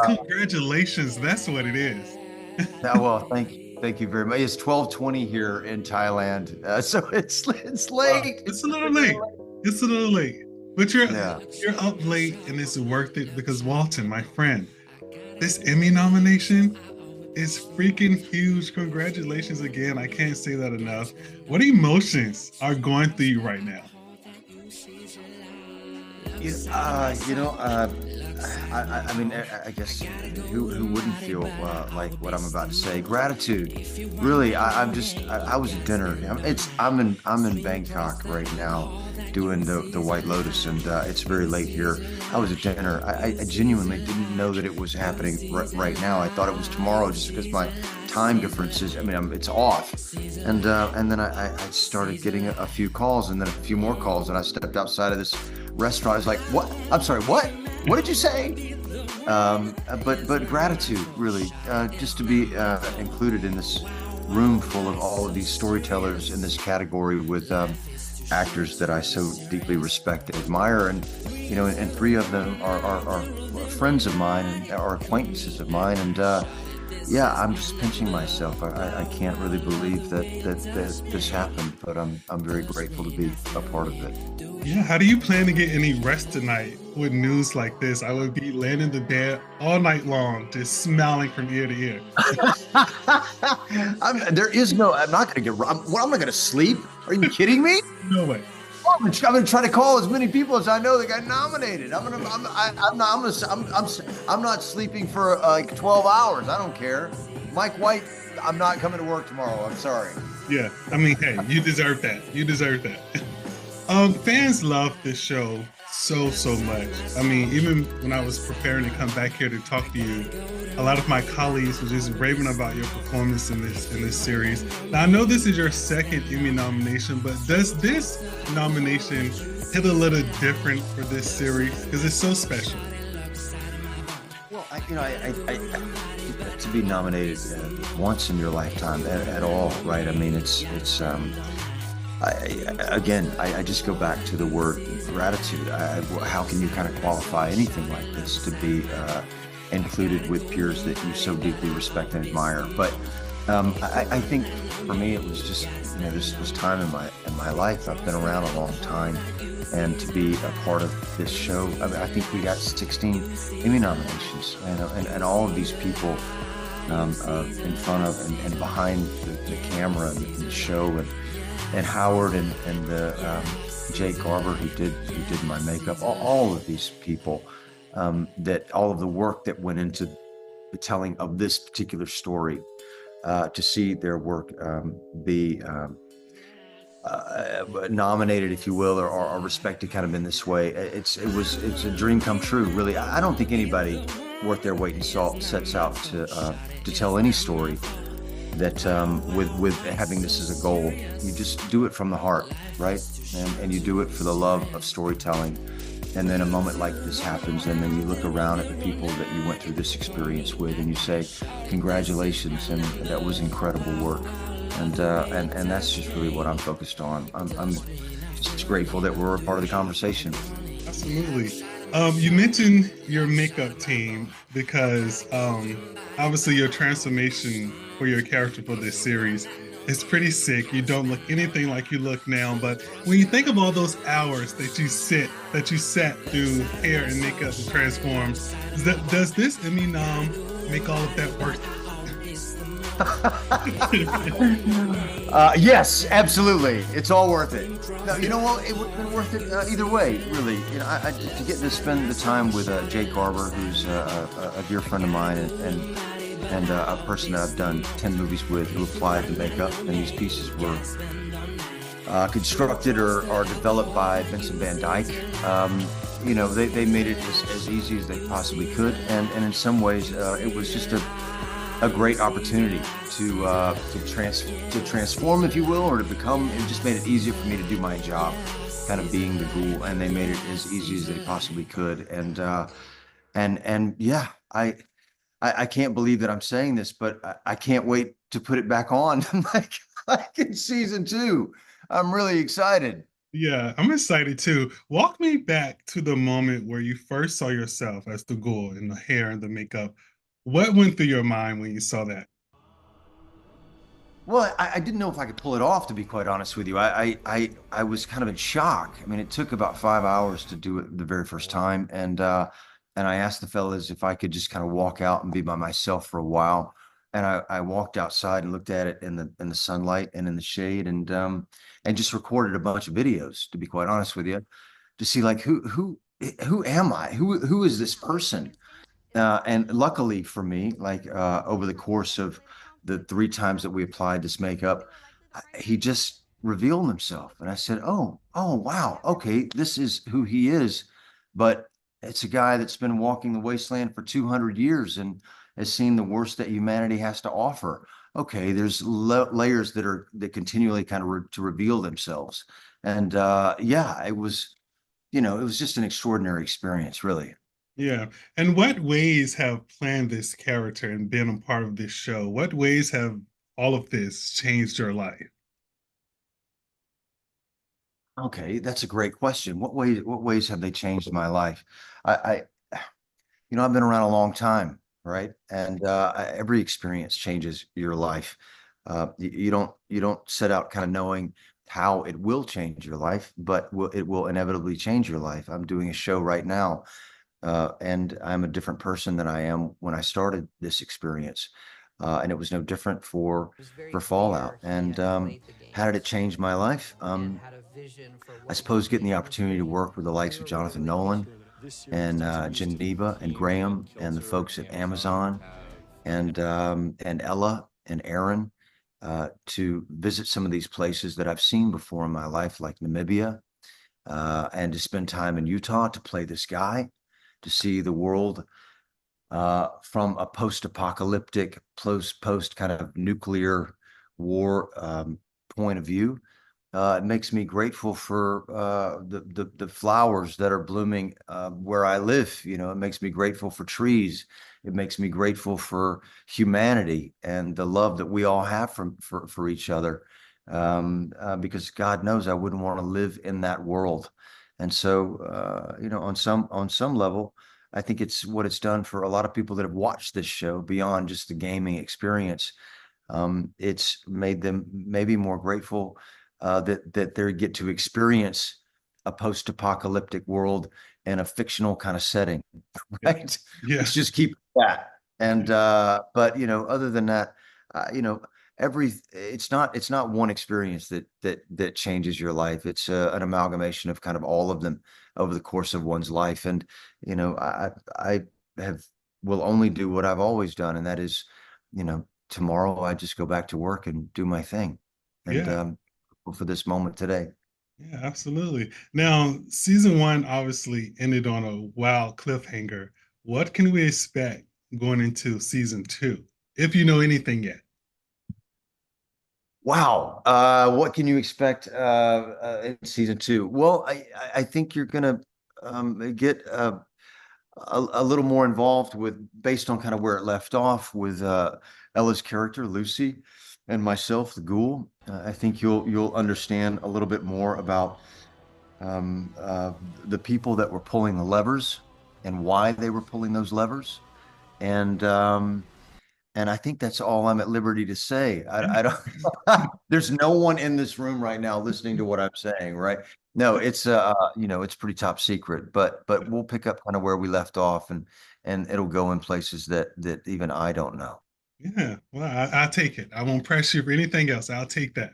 Congratulations, that's what it is. Well, thank you very much. It's 12:20 here in Thailand, so it's Wow, late. it's a It's little really late. late. It's a little late, but Yeah. you're up late and it's worth it because Walton, my friend, this Emmy nomination is freaking huge. Congratulations again. I can't say that enough. What emotions are going through you right now? You know, I mean, I guess who wouldn't feel like what I'm about to say? Gratitude, really. I was at dinner. I'm in Bangkok right now, doing the White Lotus, and it's very late here. I was at dinner. I genuinely didn't know that it was happening right now. I thought it was tomorrow, just because my time differences. I mean, it's off, and then I started getting a few calls, and then a few more calls, and I stepped outside of this restaurant. I was like, "What? I'm sorry, what? What did you say?" But gratitude, really, just to be included in this room full of all of these storytellers in this category with actors that I so deeply respect and admire, and and three of them are friends of mine and are acquaintances of mine, and yeah, I'm just pinching myself. I can't really believe that this happened, but I'm very grateful to be a part of it. Yeah, how do you plan to get any rest tonight with news like this? I would be laying in the bed all night long, just smiling from ear to ear. I'm not going to I'm not going to sleep. Are you kidding me? No way. I'm going to try to call as many people as I know that got nominated. I'm not sleeping for like 12 hours. I don't care. Mike White, I'm not coming to work tomorrow. I'm sorry. Yeah, I mean, hey, you deserve that. You deserve that. Fans love this show so much. I mean, even when I was preparing to come back here to talk to you, a lot of my colleagues were just raving about your performance in this series. Now I know this is your second Emmy nomination, but does this nomination hit a little different for this series because it's so special? Well, to be nominated once in your lifetime at all, right? I mean, I just go back to the word gratitude. How can you kind of qualify anything like this to be included with peers that you so deeply respect and admire? But I think for me, it was just this time in my life. I've been around a long time, and to be a part of this show, I mean, I think we got 16 Emmy nominations, and all of these people in front of and behind the camera and the show, and Howard and the Jake Garber who did my makeup, all of these people, that all of the work that went into the telling of this particular story, to see their work be nominated, if you will, or respected kind of in this way. It's a dream come true, really. I don't think anybody worth their weight in salt sets out to tell any story that with having this as a goal. You just do it from the heart, right? And you do it for the love of storytelling. And then a moment like this happens, and then you look around at the people that you went through this experience with, and you say, "Congratulations!" And that was incredible work. And that's just really what I'm focused on. I'm just grateful that we're a part of the conversation. Absolutely. You mentioned your makeup team because obviously your transformation for your character for this series is pretty sick. You don't look anything like you look now, but when you think of all those hours that you sat through hair and makeup to transform, does this Emmy nom make all of that worth it? Yes, absolutely. It's all worth it. No, you know what? It would have been worth it either way, really. To get to spend the time with Jake Garber, who's a dear friend of mine, and a person that I've done 10 movies with, who applied the makeup, and these pieces were constructed or developed by Vincent Van Dyke. They made it as easy as they possibly could, and in some ways it was just a great opportunity to transform, if you will, or to become. It just made it easier for me to do my job, kind of being the ghoul, and they made it as easy as they possibly could. And yeah, I can't believe that I'm saying this, but I can't wait to put it back on like in season 2. I'm really excited. Yeah, I'm excited too. Walk me back to the moment where you first saw yourself as the ghoul in the hair and the makeup. What went through your mind when you saw that? Well, I didn't know if I could pull it off, to be quite honest with you. I was kind of in shock. I mean, it took about 5 hours to do it the very first time, and I asked the fellas if I could just kind of walk out and be by myself for a while. And I walked outside and looked at it in the sunlight and in the shade, and just recorded a bunch of videos, to be quite honest with you, to see like who am I? Who is this person? And luckily for me, like over the course of the 3 times that we applied this makeup, he just revealed himself. And I said, oh, wow. Okay, this is who he is. But it's a guy that's been walking the wasteland for 200 years and has seen the worst that humanity has to offer. Okay, there's layers that continually kind of to reveal themselves. And yeah, it was just an extraordinary experience, really. Yeah. And what ways have planned this character and been a part of this show? What ways have all of this changed your life? Okay, that's a great question. What ways have they changed my life? I've been around a long time, right? And every experience changes your life. You don't set out kind of knowing how it will change your life, but it will inevitably change your life. I'm doing a show right now, and I'm a different person than I am when I started this experience. And it was no different for Fallout. And how did it change my life? I suppose getting the opportunity to work with the likes of Jonathan Nolan and Geneva and Graham and the folks at Amazon and Ella and Aaron to visit some of these places that I've seen before in my life, like Namibia, and to spend time in Utah to play this guy, to see the world from a post-apocalyptic, post kind of nuclear war point of view. It makes me grateful for the flowers that are blooming where I live. It makes me grateful for trees. It makes me grateful for humanity and the love that we all have for each other. Because God knows I wouldn't want to live in that world. And so, on some level, I think it's what it's done for a lot of people that have watched this show beyond just the gaming experience. It's made them maybe more grateful that they get to experience a post-apocalyptic world in a fictional kind of setting, Yeah. right? Yeah. Let's just keep that. And but other than that, it's not one experience that changes your life. It's an amalgamation of kind of all of them over the course of one's life. And I have will only do what I've always done, and that is, tomorrow I just go back to work and do my thing. And Yeah. for this moment today. Yeah, absolutely. Now, season one obviously ended on a wild cliffhanger. What can we expect going into season two, if you know anything yet? Wow. What can you expect in season two? Well, I think you're gonna get a little more involved based on kind of where it left off with Ella's character, Lucy, and myself, the ghoul. I think you'll understand a little bit more about um, uh, the people that were pulling the levers and why they were pulling those levers. And I think that's all I'm at liberty to say. I don't. There's no one in this room right now listening to what I'm saying, right? No, it's pretty top secret, but we'll pick up kind of where we left off, and it'll go in places that even I don't know. Yeah, well, I'll take it. I won't press you for anything else. I'll take that.